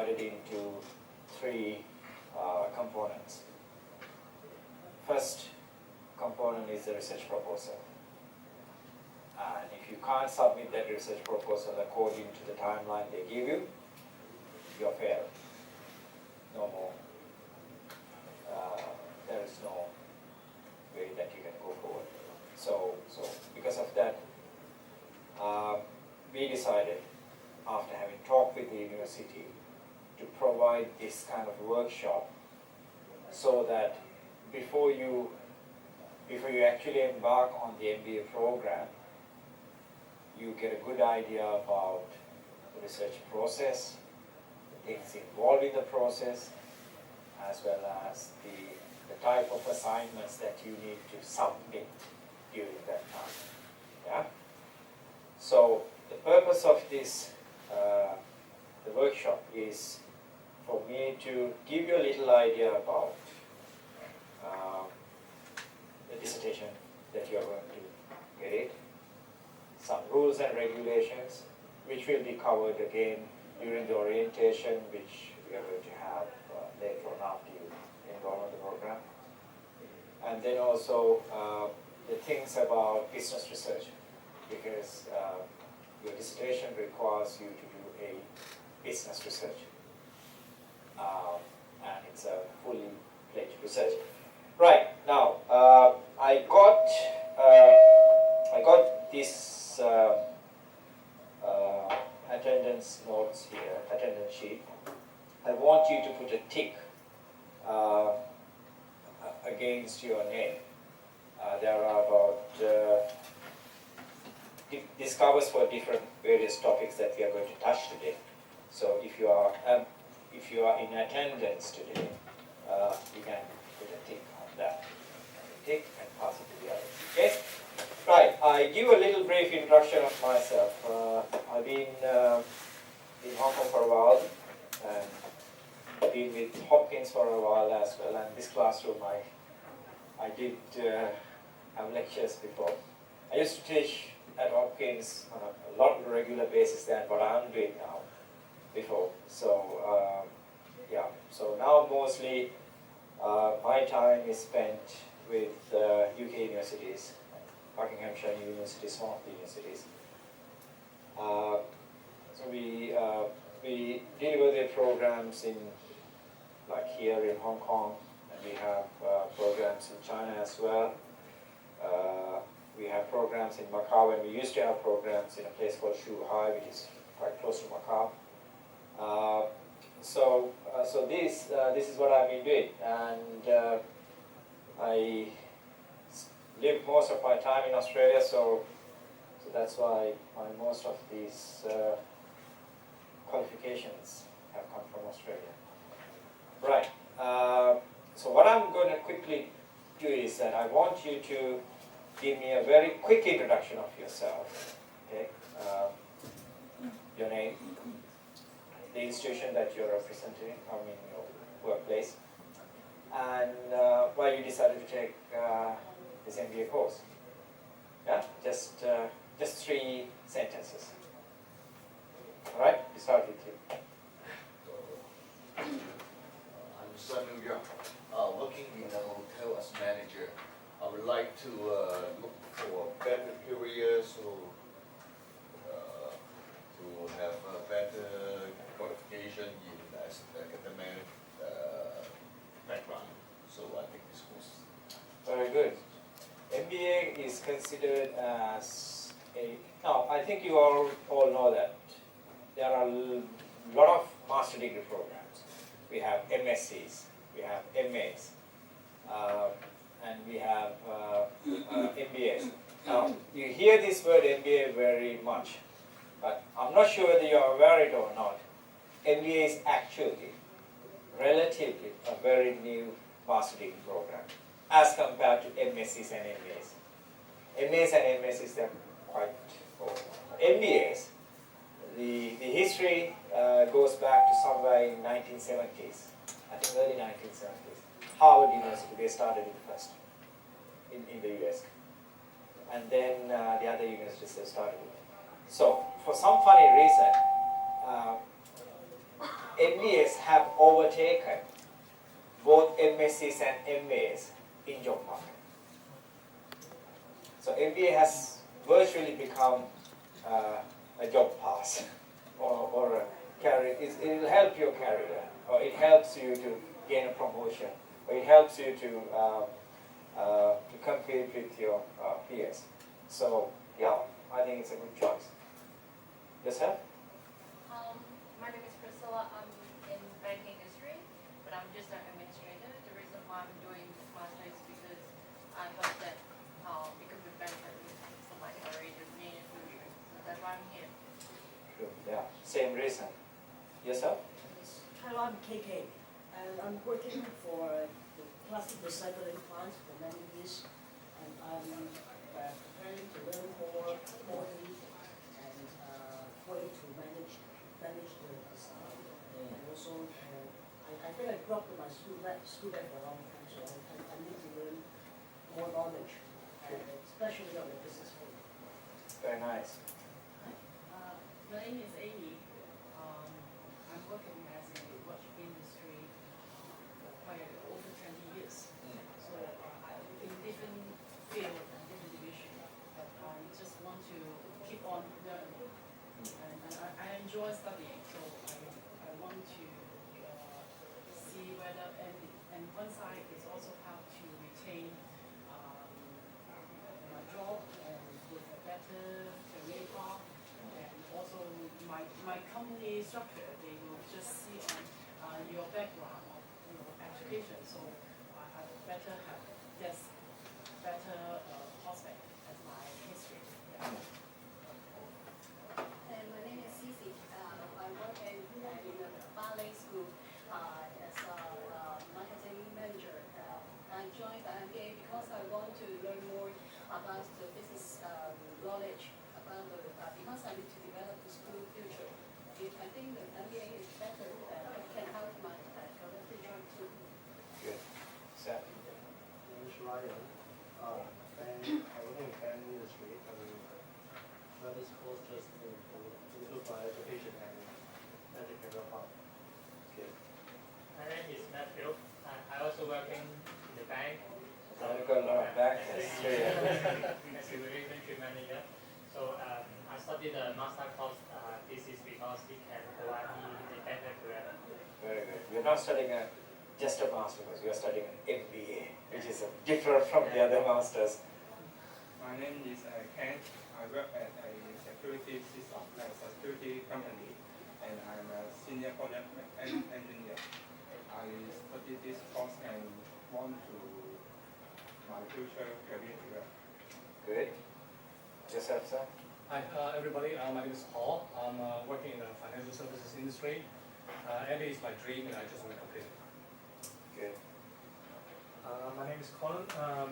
divided into three components. First component is the research proposal. And if you can't submit that research proposal according to the timeline they give you, you're failed. No more. There is no way that you can go forward. So because of that, we decided, after having talked with the university, to provide this kind of workshop so that before you actually embark on the MBA program, you get a good idea about the research process, the things involved in the process, as well as the type of assignments that you need to submit during that time. Yeah? So the purpose of this, the workshop, is for me to give you a little idea about the dissertation that you are going to get it, some rules and regulations, which will be covered again during the orientation, which we are going to have later on after you enroll in the program. And then also the things about business research, because your dissertation requires you to do a business research. And it's a fully fledged research. Right, now I got this attendance notes here, attendance sheet. I want you to put a tick against your name. There are about, this covers for different various topics that we are going to touch today. So if you are in attendance today, you can put a tick on that. Tick and pass it to the others. Okay? Right, I give a little brief introduction of myself. I've been in Hong Kong for a while, and been with Hopkins for a while as well. And this classroom, I did have lectures before. I used to teach at Hopkins on a lot of regular basis than what I'm doing now before. So yeah, so now mostly my time is spent with UK universities, Buckinghamshire University, some of the universities. So we deliver their programs in, like here in Hong Kong, and we have programs in China as well. We have programs in Macau, and we used to have programs in a place called Shuhai, which is quite close to Macau. So this is what I've been doing, and I live most of my time in Australia, so that's why most of these qualifications have come from Australia. Right. So what I'm going to quickly do is that I want you to give me a very quick introduction of yourself. Okay. Your name, the institution that you're representing, your workplace, and why you decided to take this MBA course. Yeah, just 3 sentences. All right, we start with you. I'm Sun Nugyeong, working in a hotel as manager. I would like to look for a better career, so to have a better qualification in academic background. So I think this course. Very good. MBA is considered as a. Now, I think you all know that there are a lot of master degree programs. We have MScs, we have MAs, and we have MBAs. Now, you hear this word MBA very much, but I'm not sure whether you are aware of it or not. MBA is actually relatively a very new master degree program as compared to MScs and MAs. MAs and MScs, they're quite old. MBAs, the history goes back to somewhere in 1970s, I think early 1970s. Harvard University, they started it first in the US. And then the other universities, they started it. So, for some funny reason, MBAs have overtaken both MScs and MAs in job market. So MBA has virtually become a job pass or a career. It will help your career, or it helps you to gain a promotion, or it helps you to compete with your peers. So yeah, I think it's a good choice. Yourself? My name is Priscilla. I'm in banking industry, but I'm just an administrator. The reason why I'm doing this master is because I thought that it could be better for my career in the near future. So that's why I'm here. Good. Yeah, same reason. Yourself? Hello, I'm KK, and I'm working for the plastic recycling plant for many years, and I'm preparing to learn more quality and way to manage the staff. And also, I think I dropped my school bag for a long time, so I need to learn more knowledge, especially on the business field. Very nice. My name is Amy. I'm working as a watch industry for quite over 20 years. So in different field and different division, but I just want to keep on learning. And I enjoy studying, so I want to see whether, and one side is also how to retain my job and with a better career path. And also my company structure, they will just see on your background of education. So I better have better prospect as my history. Yeah. And my name is Cici. I work in the ballet school as a marketing manager. I joined the MBA because I want to learn more about the business knowledge about because I need to develop the school future. I think the MBA is better and can help my career future too. Good. Seth? My name is Ryan. I work in the banking industry. This course just to improve my education and better career path. Good. My name is Matthew. I also work in the bank. I've got a lot of back as history. as a relationship manager. So I studied a master course. This is because it can provide me a better career. Very good. You're not studying just a master's course, you're studying an MBA, which is different from the other masters. My name is Ken. I work at a security system, like security company, and I'm a senior project engineer. I studied this course and want to my future career here. Good. Yourself, sir? Hi, everybody. My name is Paul. I'm working in the financial services industry. MBA is my dream, and I just want to complete it. Good. My name is Colin. I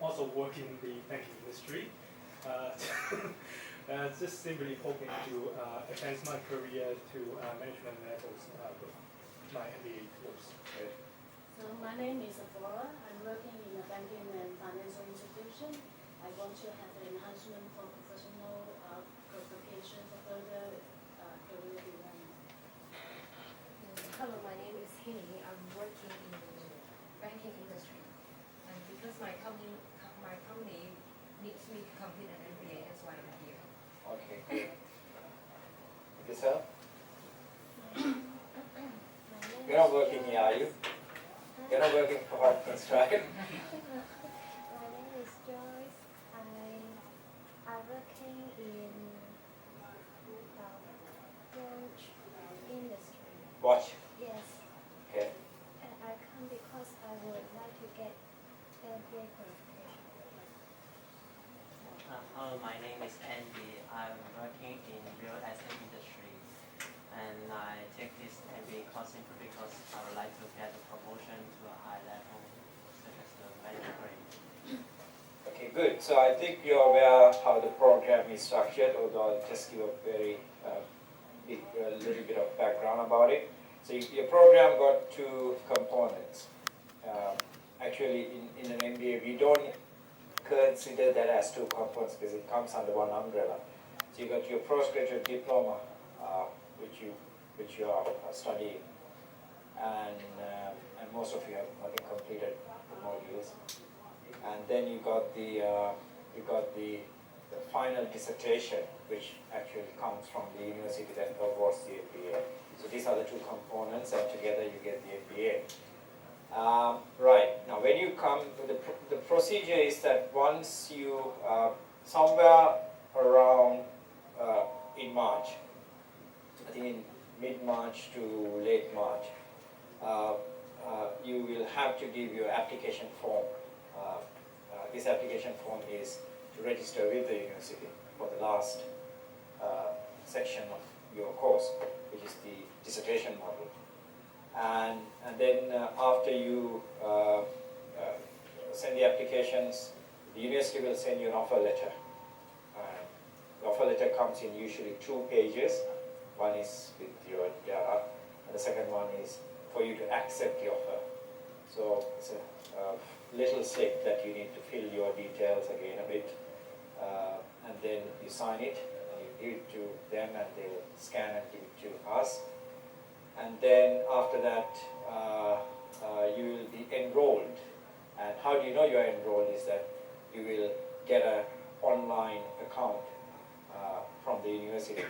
also work in the banking industry. Just simply hoping to advance my career to management levels with my MBA course. Good. So my name is Flora. I'm working in a banking and financial institution. I want to have an enhancement for professional qualification for further career development. Hello, my name is Hini. I'm working in the banking industry, and because my company needs me to complete an MBA, that's why I'm here. Okay, good. Yourself? You're not working here, are you? You're not working for Hartman's, right? My name is Joyce. I'm working in watch industry. Watch. Yes. Okay. And I come because I would like to get MBA qualification. Hello, my name is Andy. I'm working in real estate industry, and I take this MBA course simply because I would like to get a promotion to a high level, such as the manager grade. Okay, good. So I think you're aware how the program is structured, although I'll just give a very little bit of background about it. So your program got two components. Actually, in an MBA, we don't consider that as two components because it comes under one umbrella. So you got your postgraduate diploma, which you which you are studying, and most of you have, I think, completed the modules. And then you got the final dissertation, which actually comes from the university that awards the MBA. So these are the two components, and together you get the MBA. Right, now when you come, the procedure is that once you, somewhere around in March, I think in mid-March to late March, you will have to give your application form. This application form is to register with the university for the last section of your course, which is the dissertation module. And then after you send the applications, the university will send you an offer letter. The offer letter comes in usually 2 pages. One is with your data, and the second one is for you to accept the offer. So it's a little slip that you need to fill your details again a bit, and then you sign it, and you give it to them, and they'll scan and give it to us. And then after that, you will be enrolled. And how do you know you are enrolled is that you will get an online account from the university.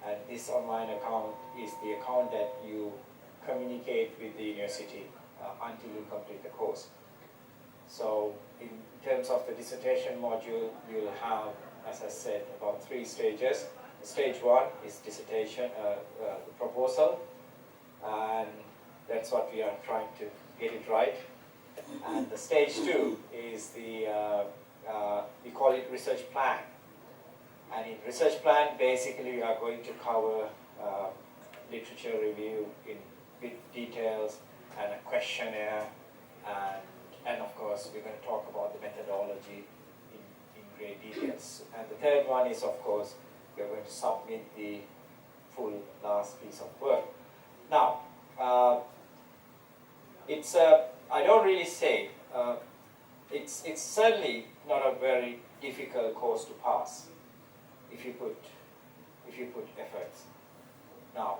And this online account is the account that you communicate with the university until you complete the course. So in terms of the dissertation module, you will have, as I said, about 3 stages. Stage 1 is dissertation, the proposal, and that's what we are trying to get it right. And the stage 2 is the, we call it research plan. And in research plan, basically we are going to cover literature review in bit details and a questionnaire, and of course we're going to talk about the methodology in great details. And the third one is, of course, we're going to submit the full last piece of work. Now, it's I don't really say, it's certainly not a very difficult course to pass if you put efforts. Now,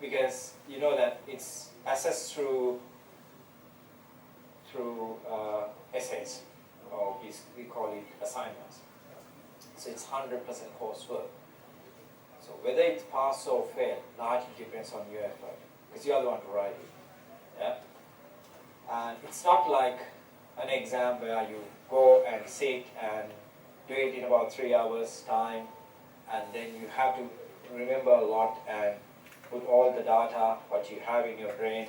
because you know that it's assessed through essays, or we call it assignments. So it's 100% coursework. So whether it's pass or fail largely depends on your effort, because you are the one to write it. Yeah? And it's not like an exam where you go and sit and do it in about 3 hours time, and then you have to remember a lot and put all the data, what you have in your brain,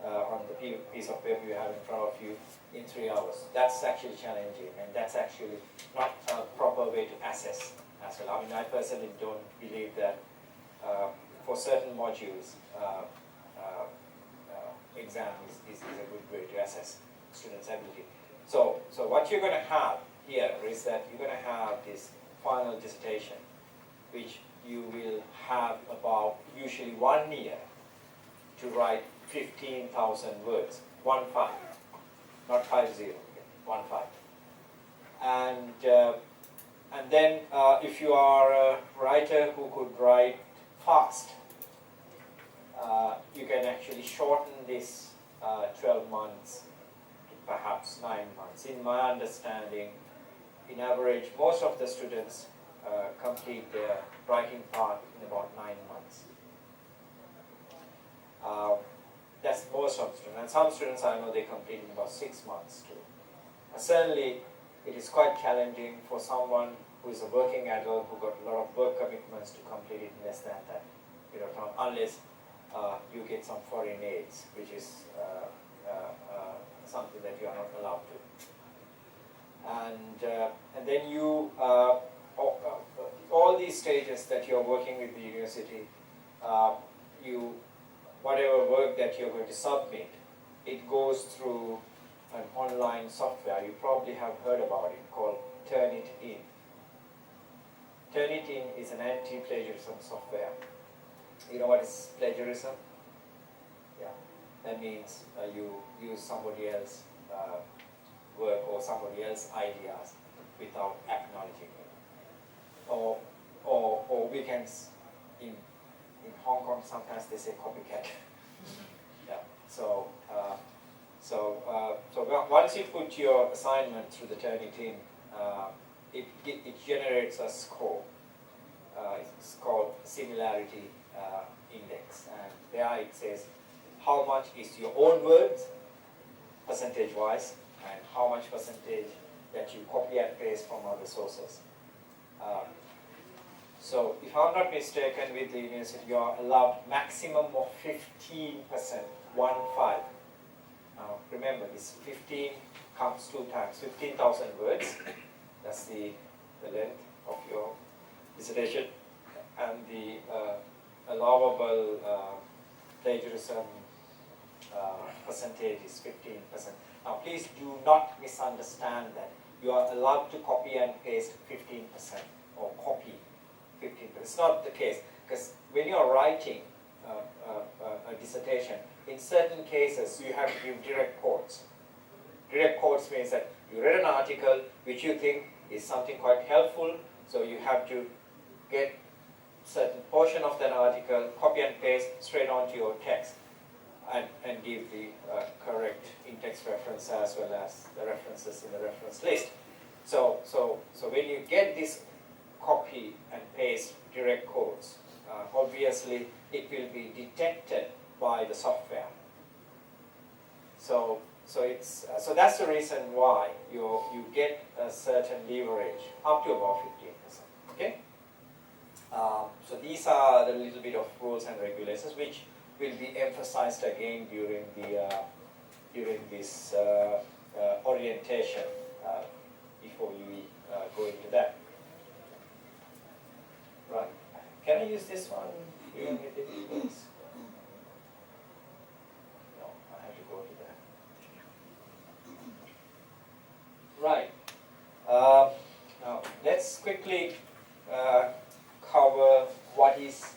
on the piece of paper you have in front of you in 3 hours. That's actually challenging, and that's actually not a proper way to assess as well. I mean, I personally don't believe that for certain modules, exam is a good way to assess students' ability. So what you're going to have here is that you're going to have this final dissertation, which you will have about usually 1 year to write 15,000 words, 1-5, not 50, 1-5. And then if you are a writer who could write fast, you can actually shorten this 12 months to perhaps 9 months. In my understanding, in average, most of the students complete their writing part in about 9 months. That's most of the students. And some students I know they complete in about 6 months too. Certainly, it is quite challenging for someone who is a working adult who got a lot of work commitments to complete it in less than that period of time, unless you get some foreign aids, which is something that you are not allowed to. And then you, all these stages that you are working with the university, whatever work that you're going to submit, it goes through an online software. You probably have heard about it, called Turnitin. Turnitin is an anti-plagiarism software. You know what is plagiarism? Yeah, that means you use somebody else's work or somebody else's ideas without acknowledging it. Or we can, in in Hong Kong sometimes they say copycat. Yeah. So once you put your assignment through the Turnitin, it generates a score. It's called similarity index, and there it says how much is your own words percentage-wise, and how much percentage that you copy and paste from other sources. So if I'm not mistaken, with the university you are allowed maximum of 15%, 1-5. Now remember, this 15 comes 2 times, 15,000 words. That's the length of your dissertation, and the allowable plagiarism percentage is 15%. Now please do not misunderstand that you are allowed to copy and paste 15% or copy 15%. It's not the case, because when you are writing a dissertation, in certain cases you have to give direct quotes. Direct quotes means that you read an article which you think is something quite helpful, so you have to get certain portion of that article, copy and paste straight onto your text, and give the correct in-text reference as well as the references in the reference list. So when you get this copy and paste direct quotes, obviously it will be detected by the software. So that's the reason why you get a certain leverage up to about 15%. Okay. So these are the little bit of rules and regulations which will be emphasized again during this orientation before we go into that. Right. Can I use this one? Even with it, please? No, I have to go to that. Right. Now let's quickly cover what is